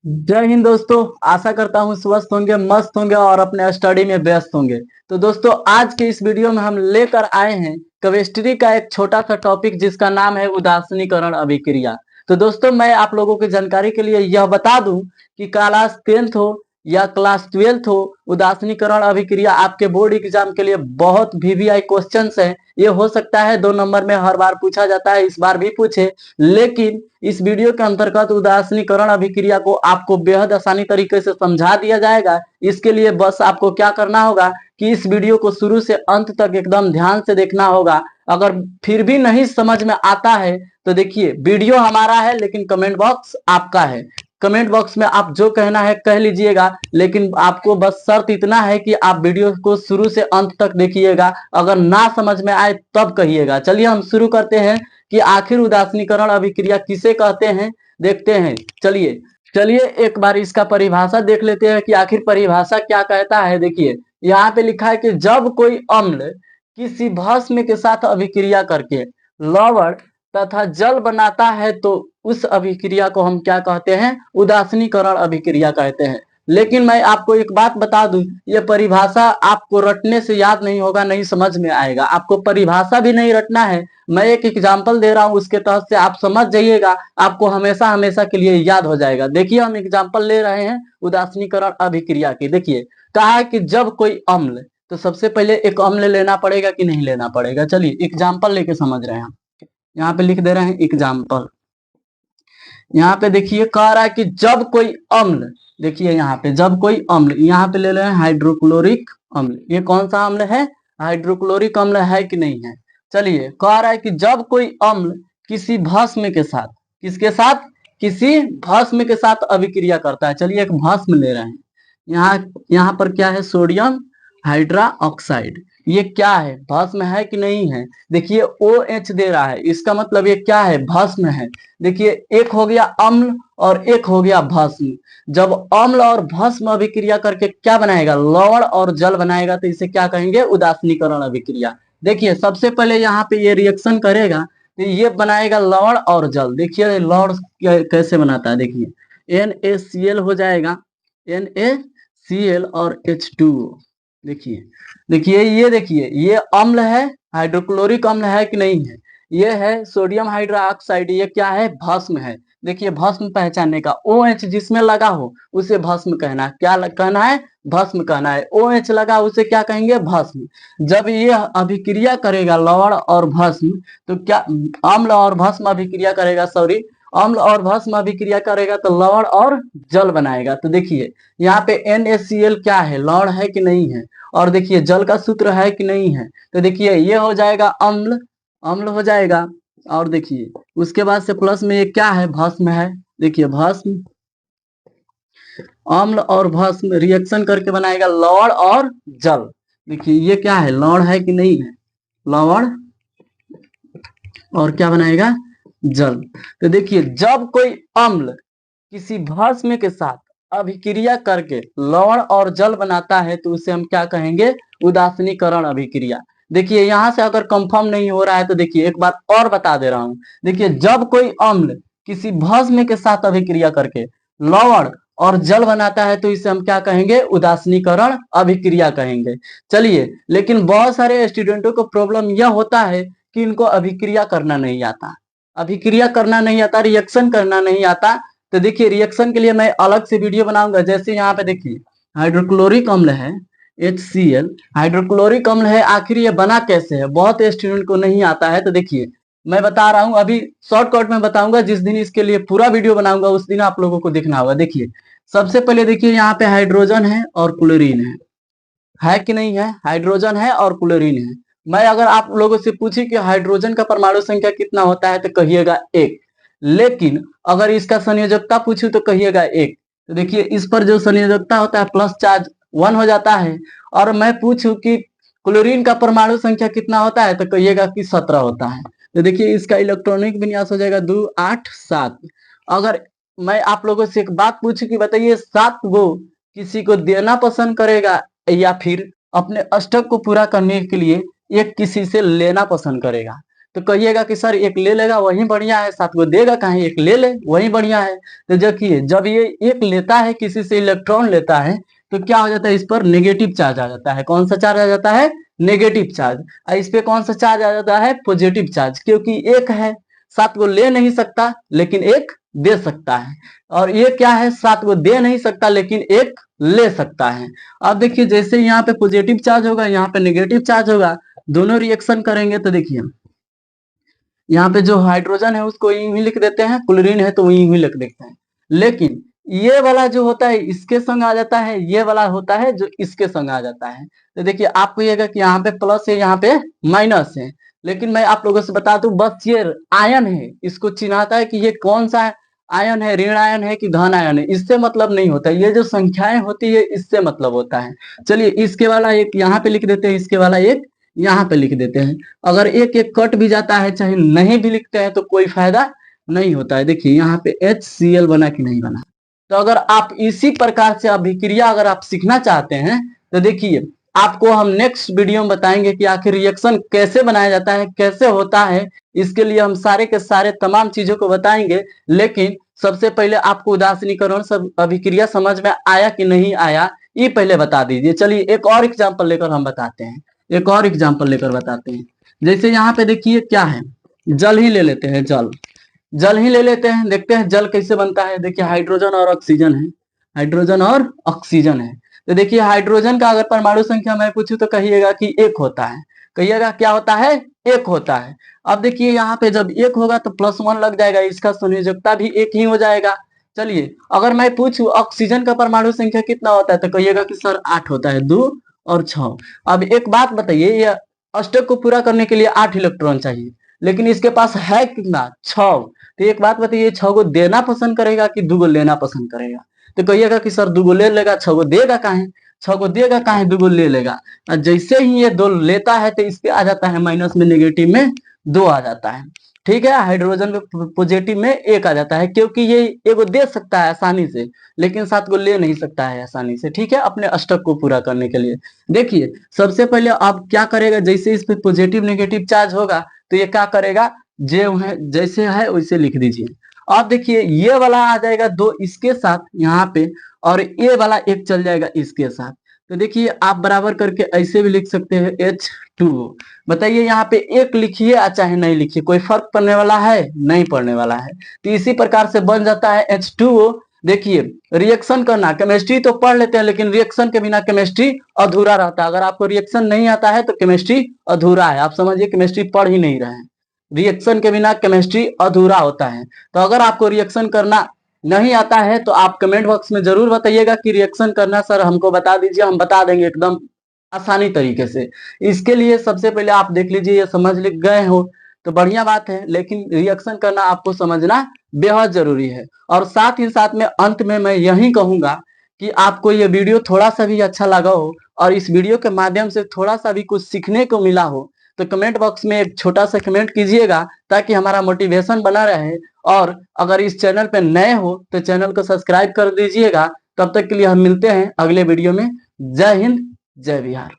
जय हिंद दोस्तों। आशा करता हूँ स्वस्थ होंगे, मस्त होंगे और अपने स्टडी में व्यस्त होंगे। तो दोस्तों, आज के इस वीडियो में हम लेकर आए हैं केमिस्ट्री का एक छोटा सा टॉपिक जिसका नाम है उदासीनीकरण अभिक्रिया। तो दोस्तों, मैं आप लोगों की जानकारी के लिए यह बता दूं कि क्लास 10th हो या क्लास 12th हो, उदासीनीकरण अभिक्रिया आपके बोर्ड एग्जाम के लिए बहुत वीवीआई क्वेश्चंस है। ये हो सकता है 2 नंबर में हर बार पूछा जाता है, इस बार भी पूछे। लेकिन इस वीडियो के अंतर्गत उदासीनीकरण अभिक्रिया को आपको बेहद आसानी तरीके से समझा दिया जाएगा। इसके लिए बस आपको क्या करना होगा कि इस वीडियो को शुरू से अंत तक एकदम ध्यान से देखना होगा। अगर फिर भी नहीं समझ में आता है तो देखिए, वीडियो हमारा है लेकिन कमेंट बॉक्स आपका है। कमेंट बॉक्स में आप जो कहना है कह लीजिएगा, लेकिन आपको बस शर्त इतना है कि आप वीडियो को शुरू से अंत तक देखिएगा। अगर ना समझ में आए तब कहिएगा। चलिए हम शुरू करते हैं कि आखिर उदासीनीकरण अभिक्रिया किसे कहते हैं, देखते हैं। चलिए चलिए एक बार इसका परिभाषा देख लेते हैं कि आखिर परिभाषा क्या कहता है। देखिए, यहाँ पे लिखा है कि जब कोई अम्ल किसी भस्म के साथ अभिक्रिया करके लवण तथा जल बनाता है तो उस अभिक्रिया को हम क्या कहते हैं, उदासीनीकरण अभिक्रिया कहते हैं। लेकिन मैं आपको एक बात बता दूं, ये परिभाषा आपको रटने से याद नहीं होगा, नहीं समझ में आएगा। आपको परिभाषा भी नहीं रटना है, मैं एक एग्जाम्पल दे रहा हूं, उसके तहत से आप समझ जाइएगा, आपको हमेशा हमेशा के लिए याद हो जाएगा। देखिए, हम एग्जाम्पल ले रहे हैं उदासीनीकरण अभिक्रिया की। देखिए, कहा है कि जब कोई अम्ल, तो सबसे पहले एक अम्ल लेना पड़ेगा कि नहीं लेना पड़ेगा। चलिए एग्जाम्पल लेके समझ रहे हैं हम। यहाँ पे लिख दे रहे हैं एग्जाम्पल। यहाँ पे देखिए कह रहा है कि जब कोई अम्ल, देखिए यहाँ पे जब कोई अम्ल, यहाँ पे ले रहे हैं हाइड्रोक्लोरिक अम्ल। ये कौन सा अम्ल है, हाइड्रोक्लोरिक अम्ल है कि नहीं है। चलिए, कह रहा है कि जब कोई अम्ल किसी भस्म के साथ, किसके साथ, किसी भस्म के साथ अभिक्रिया करता है। चलिए एक भस्म ले रहे हैं। यहाँ यहाँ पर क्या है, सोडियम हाइड्रा ऑक्साइड। ये क्या है, भस्म है कि नहीं है। देखिए OH दे रहा है, इसका मतलब ये क्या है, भस्म है। देखिए, एक हो गया अम्ल और एक हो गया भस्म। जब अम्ल और भस्म अभिक्रिया करके क्या बनाएगा, लवण और जल बनाएगा, तो इसे क्या कहेंगे, उदासीनीकरण अभिक्रिया। देखिए सबसे पहले यहाँ पे ये रिएक्शन करेगा तो ये बनाएगा लवण और जल। देखिए लवण कैसे बनाता है, देखिए NaCl हो जाएगा, NaCl और H2O। देखिए देखिए ये देखिए, ये अम्ल है, हाइड्रोक्लोरिक अम्ल है कि नहीं है। ये है सोडियम हाइड्रोक्साइड, ये क्या है, भस्म है। देखिए भस्म पहचानने का, OH जिसमें लगा हो उसे भस्म कहना है। क्या कहना है, भस्म कहना है। OH लगा उसे क्या कहेंगे, भस्म। जब ये अभिक्रिया करेगा लवण और भस्म, तो क्या, अम्ल और भस्म अभिक्रिया करेगा, सॉरी, अम्ल और भस्म अभिक्रिया करेगा तो लवण और जल बनाएगा। तो देखिए यहाँ पे NaCl क्या है, लवण है कि नहीं है, और देखिए जल का सूत्र है कि नहीं है। तो देखिए ये हो जाएगा अम्ल, अम्ल हो जाएगा। और देखिए उसके बाद से प्लस में ये क्या है, भस्म है। देखिए भस्म, अम्ल और भस्म रिएक्शन करके बनाएगा लवण और जल। देखिए ये क्या है, लवण है कि नहीं है, लवण और क्या बनाएगा, जल। तो देखिए जब कोई अम्ल किसी भस्म के साथ अभिक्रिया करके लवण और जल बनाता है तो उसे हम क्या कहेंगे, उदासीनीकरण अभिक्रिया। देखिए यहां से अगर कंफर्म नहीं हो रहा है तो देखिए एक बात और बता दे रहा हूं। देखिए जब कोई अम्ल किसी भस्म के साथ अभिक्रिया करके लवण और जल बनाता है तो इसे हम क्या कहेंगे, उदासीनीकरण अभिक्रिया कहेंगे। चलिए, लेकिन बहुत सारे स्टूडेंटों को प्रॉब्लम यह होता है कि इनको अभिक्रिया करना नहीं आता, अभिक्रिया करना नहीं आता, रिएक्शन करना नहीं आता। तो देखिए रिएक्शन के लिए मैं अलग से वीडियो बनाऊंगा। जैसे यहाँ पे देखिए हाइड्रोक्लोरिक अम्ल है, HCl हाइड्रोक्लोरिक अम्ल है, आखिर ये बना कैसे है, बहुत स्टूडेंट को नहीं आता है। तो देखिए मैं बता रहा हूँ, अभी शॉर्टकट में बताऊंगा, जिस दिन इसके लिए पूरा वीडियो बनाऊंगा उस दिन आप लोगों को देखना होगा। देखिए सबसे पहले देखिए यहाँ पे हाइड्रोजन है और क्लोरीन है कि नहीं है, हाइड्रोजन है और क्लोरीन है। मैं अगर आप लोगों से पूछी कि हाइड्रोजन का परमाणु संख्या कितना होता है तो कहिएगा 1, लेकिन अगर इसका संयोजकता पूछूं तो कहिएगा 1। तो देखिए इस पर जो संयोजकता होता है प्लस चार्ज 1 हो जाता है। और मैं पूछूं कि क्लोरीन का परमाणु संख्या कितना होता है तो कहिएगा कि 17 होता है। तो देखिए इसका इलेक्ट्रॉनिक विन्यास हो जाएगा 2 8 7। अगर मैं आप लोगों से एक बात पूछूं कि बताइए 7 गो किसी को देना पसंद करेगा या फिर अपने अष्टक को पूरा करने के लिए एक किसी से लेना पसंद करेगा। तो कहिएगा कि सर एक ले लेगा वही बढ़िया है, 7 को देगा कहीं, एक ले ले वही बढ़िया है। तो देखिए जब ये एक लेता है, किसी से इलेक्ट्रॉन लेता है, तो क्या हो जाता है, इस पर नेगेटिव चार्ज आ जाता है। कौन सा चार्ज आ जाता है, नेगेटिव चार्ज। और इस पे कौन सा चार्ज आ जाता है, पॉजिटिव चार्ज, क्योंकि एक है, 7 को ले नहीं सकता लेकिन एक दे सकता है। और ये क्या है, 7 को दे नहीं सकता लेकिन एक ले सकता है। अब देखिए जैसे यहाँ पे पॉजिटिव चार्ज होगा, यहाँ पे नेगेटिव चार्ज होगा, दोनों रिएक्शन करेंगे तो देखिए यहाँ पे जो हाइड्रोजन है उसको यूं ही लिख देते हैं, क्लोरीन है तो यूं ही लिख देते हैं। लेकिन ये वाला जो होता है इसके संग आ जाता है, ये वाला होता है जो इसके संग आ जाता है। तो देखिए आपको ये कि यहाँ पे प्लस है, यहाँ पे माइनस है। लेकिन मैं आप लोगों से बता दूं, बस ये आयन है, इसको चिन्हाता है कि ये कौन सा आयन है, ऋण आयन है कि धन आयन है, इससे मतलब नहीं होता। ये जो संख्याएं होती है इससे मतलब होता है। चलिए इसके वाला एक यहाँ पे लिख देते हैं, इसके वाला एक यहाँ पे लिख देते हैं। अगर एक एक कट भी जाता है, चाहे नहीं भी लिखते हैं तो कोई फायदा नहीं होता है। देखिए यहाँ पे HCl बना कि नहीं बना। तो अगर आप इसी प्रकार से अभिक्रिया अगर आप सीखना चाहते हैं तो देखिए आपको हम नेक्स्ट वीडियो में बताएंगे कि आखिर रिएक्शन कैसे बनाया जाता है, कैसे होता है। इसके लिए हम सारे के सारे तमाम चीजों को बताएंगे। लेकिन सबसे पहले आपको उदासीनीकरण सब अभिक्रिया समझ में आया कि नहीं आया, ये पहले बता दीजिए। चलिए एक और एग्जाम्पल लेकर हम बताते हैं, एक और एग्जाम्पल लेकर बताते हैं। जैसे यहाँ पे देखिए क्या है, जल ही ले लेते हैं, जल जल ही ले लेते हैं, देखते हैं जल कैसे बनता है। देखिए हाइड्रोजन और ऑक्सीजन है, हाइड्रोजन और ऑक्सीजन है। तो देखिए हाइड्रोजन का अगर परमाणु संख्या मैं पूछूं तो कहिएगा कि एक होता है, कहिएगा क्या होता है, एक होता है। अब देखिए यहाँ पे जब एक होगा तो +1 लग जाएगा, इसका संयोजकता भी एक ही हो जाएगा। चलिए अगर मैं पूछूं ऑक्सीजन का परमाणु संख्या कितना होता है तो कहिएगा कि सर 8 होता है, 2 और 6। अब एक बात बताइए, ये अष्टक को पूरा करने के लिए 8 इलेक्ट्रॉन चाहिए, लेकिन इसके पास है कितना, 6। तो एक बात बताइए, 6 को देना पसंद करेगा कि 2 को लेना पसंद करेगा। तो कहिएगा कि सर 2 को ले लेगा, 6 को देगा काहे, 6 को देगा काहे, 2 को ले लेगा। और जैसे ही ये 2 लेता है तो इसके आ जाता है माइनस में, नेगेटिव में 2 आ जाता है। ठीक है, हाइड्रोजन में पॉजिटिव में 1 आ जाता है, क्योंकि ये एगो दे सकता है आसानी से लेकिन 7 को ले नहीं सकता है आसानी से। ठीक है, अपने अष्टक को पूरा करने के लिए। देखिए सबसे पहले आप क्या करेगा, जैसे इस पे पॉजिटिव नेगेटिव चार्ज होगा तो ये क्या करेगा, जैसे है वैसे लिख दीजिए। अब देखिए ये वाला आ जाएगा 2 इसके साथ यहाँ पे, और ये वाला एक चल जाएगा इसके साथ। तो देखिए आप बराबर करके ऐसे भी लिख सकते हैं H2O। बताइए यहाँ पे एक लिखिए या चाहे नहीं लिखिए, कोई फर्क पड़ने वाला है, नहीं पड़ने वाला है। तो इसी प्रकार से बन जाता है H2O। देखिए रिएक्शन करना, केमिस्ट्री तो पढ़ लेते हैं लेकिन रिएक्शन के बिना केमिस्ट्री अधूरा रहता है। अगर आपको रिएक्शन नहीं आता है तो केमिस्ट्री अधूरा है, आप समझिए केमिस्ट्री पढ़ ही नहीं रहे हैं। रिएक्शन के बिना केमिस्ट्री अधूरा होता है। तो अगर आपको रिएक्शन करना नहीं आता है तो आप कमेंट बॉक्स में जरूर बताइएगा कि रिएक्शन करना सर हमको बता दीजिए, हम बता देंगे एकदम आसानी तरीके से। इसके लिए सबसे पहले आप देख लीजिए, ये समझ लिख गए हो तो बढ़िया बात है, लेकिन रिएक्शन करना आपको समझना बेहद जरूरी है। और साथ ही साथ में अंत में मैं यही कहूंगा कि आपको ये वीडियो थोड़ा सा भी अच्छा लगा हो और इस वीडियो के माध्यम से थोड़ा सा भी कुछ सीखने को मिला हो तो कमेंट बॉक्स में एक छोटा सा कमेंट कीजिएगा, ताकि हमारा मोटिवेशन बना रहे। और अगर इस चैनल पे नए हो तो चैनल को सब्सक्राइब कर दीजिएगा। तब तक के लिए हम मिलते हैं अगले वीडियो में। जय हिंद, जय बिहार।